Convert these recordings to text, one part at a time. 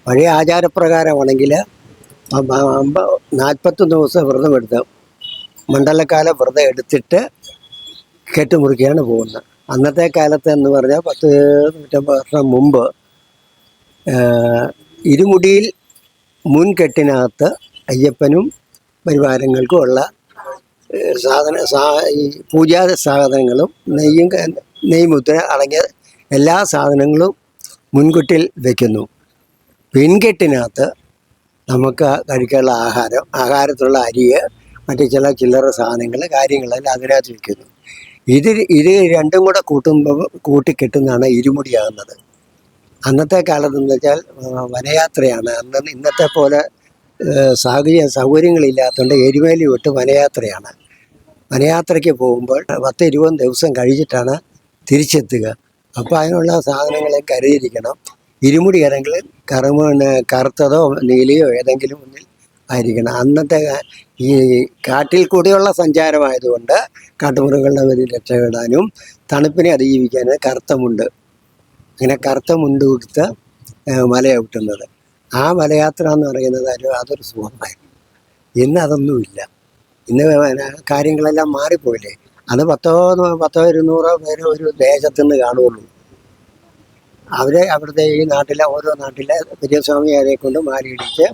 പഴയ ആചാരപ്രകാരമാണെങ്കിൽ 41 ദിവസം വ്രതം എടുത്ത് മണ്ഡലക്കാല വ്രതം എടുത്തിട്ട് കെട്ടുമുറിക്കുകയാണ് പോകുന്നത്. അന്നത്തെ കാലത്ത് എന്ന് പറഞ്ഞാൽ 150 വർഷം മുമ്പ് ഇരുമുടിയിൽ മുൻകെട്ടിനകത്ത് അയ്യപ്പനും പരിവാരങ്ങൾക്കും ഉള്ള ഈ പൂജാ സാധനങ്ങളും നെയ്മുദ്ര അടങ്ങിയ എല്ലാ സാധനങ്ങളും മുൻകെട്ടിൽ വയ്ക്കുന്നു. പിൻകെട്ടിനകത്ത് നമുക്ക് കഴിക്കാനുള്ള ആഹാരത്തിലുള്ള അരിയെ മറ്റ് ചില ചില്ലറ സാധനങ്ങൾ കാര്യങ്ങളെല്ലാം അതിനകത്ത് വയ്ക്കുന്നു. ഇത് രണ്ടും കൂടെ കൂട്ടിക്കെട്ടുന്നതാണ് ഇരുമുടിയാകുന്നത്. അന്നത്തെ കാലത്തെന്ന് വെച്ചാൽ വനയാത്രയാണ്. ഇന്നത്തെ പോലെ സൗകര്യങ്ങളില്ലാത്തതുകൊണ്ട് എരുമേലി വിട്ട് വനയാത്രയാണ്. വനയാത്രയ്ക്ക് പോകുമ്പോൾ 10-20 ദിവസം കഴിഞ്ഞിട്ടാണ് തിരിച്ചെത്തുക. അപ്പോൾ അതിനുള്ള സാധനങ്ങളെ കരുതിയിരിക്കണം. ഇരുമുടി ആണെങ്കിൽ കറുത്തതോ നീലയോ ഏതെങ്കിലും ഒന്നിൽ ആയിരിക്കണം. അന്നത്തെ ഈ കാട്ടിൽ കൂടെയുള്ള സഞ്ചാരമായതുകൊണ്ട് കാട്ടുമൃഗങ്ങളുടെ പേരിൽ രക്ഷപ്പെടാനും തണുപ്പിനെ അതിജീവിക്കാനും അങ്ങനെ കറുത്ത മുണ്ട് കൊടുത്ത് മല ചവിട്ടുന്നത്. ആ മലയാത്ര എന്ന് പറയുന്നത് അതൊരു സുഖമായിരുന്നു. ഇന്ന് അതൊന്നുമില്ല. ഇന്ന് കാര്യങ്ങളെല്ലാം മാറിപ്പോയില്ലേ. അന്ന് 100-200 പേര് ഒരു ദേശത്തുനിന്ന് കാണുകയുള്ളൂ. അവിടുത്തെ ഈ ഓരോ നാട്ടിലെ പെരിയസ്വാമിയാരെ കൊണ്ട് മാലയിടിച്ച്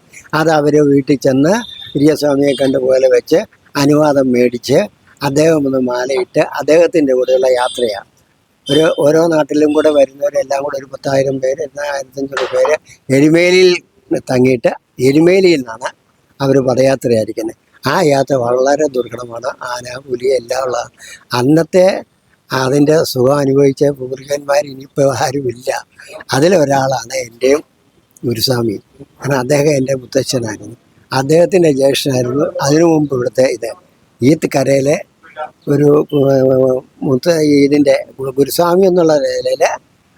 അവർ വീട്ടിൽ ചെന്ന് പെരിയസ്വാമിയെ കണ്ടുപോലെ വെച്ച് അനുവാദം മേടിച്ച് അദ്ദേഹം ഒന്ന് മാലയിട്ട് അദ്ദേഹത്തിൻ്റെ കൂടെയുള്ള യാത്രയാണ്. ഓരോ നാട്ടിലും കൂടെ വരുന്നവരെല്ലാം കൂടെ ഒരു 10,000 പേര് 1500 പേര് എരുമേലിയിൽ തങ്ങിയിട്ട് എരുമേലിയിൽ നിന്നാണ് അവർ പദയാത്രയായിരിക്കുന്നത്. ആ യാത്ര വളരെ ദുർഘടമാണ്. ആന, പുലി എല്ലാം ഉള്ള അന്നത്തെ അതിൻ്റെ സുഖം അനുഭവിച്ച പൂർവികന്മാർ ഇനിയിപ്പോൾ ആരുമില്ല. അതിലൊരാളാണ് എൻ്റെയും ഗുരുസ്വാമി. കാരണം അദ്ദേഹം എൻ്റെ മുത്തച്ഛനായിരുന്നു, അദ്ദേഹത്തിൻ്റെ ജ്യേഷ്ഠനായിരുന്നു. അതിനു മുമ്പ് ഇവിടുത്തെ ഈത്ത് ഒരു ഇതിൻ്റെ ഗുരുസ്വാമി എന്നുള്ള നിലയിൽ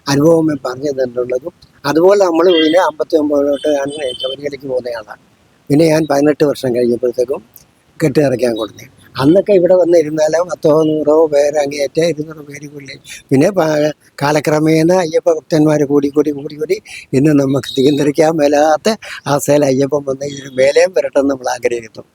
അനുഭവം പറഞ്ഞു തന്നിട്ടുള്ളതും. അതുപോലെ നമ്മൾ ഇതിനെ 59 ഞാൻ ശബരിമലയ്ക്ക് പോകുന്നയാളാണ്. പിന്നെ ഞാൻ 18 വർഷം കഴിഞ്ഞപ്പോഴത്തേക്കും കെട്ടിറക്കാൻ കൊടുത്തേ. അന്നൊക്കെ ഇവിടെ വന്നിരുന്നാലും 100-100 പേര് അങ്ങേറ്റ 200 പേര് കൊള്ളി. പിന്നെ കാലക്രമേണ അയ്യപ്പ ഭക്തന്മാർ കൂടി ഇന്ന് നമുക്ക് നിയന്ത്രിക്കാൻ മേലാത്ത അവസ്ഥയിൽ അയ്യപ്പൻ വന്ന് ഇതിന് മേലെയും വരട്ടെന്ന് നമ്മൾ ആഗ്രഹിക്കുന്നു.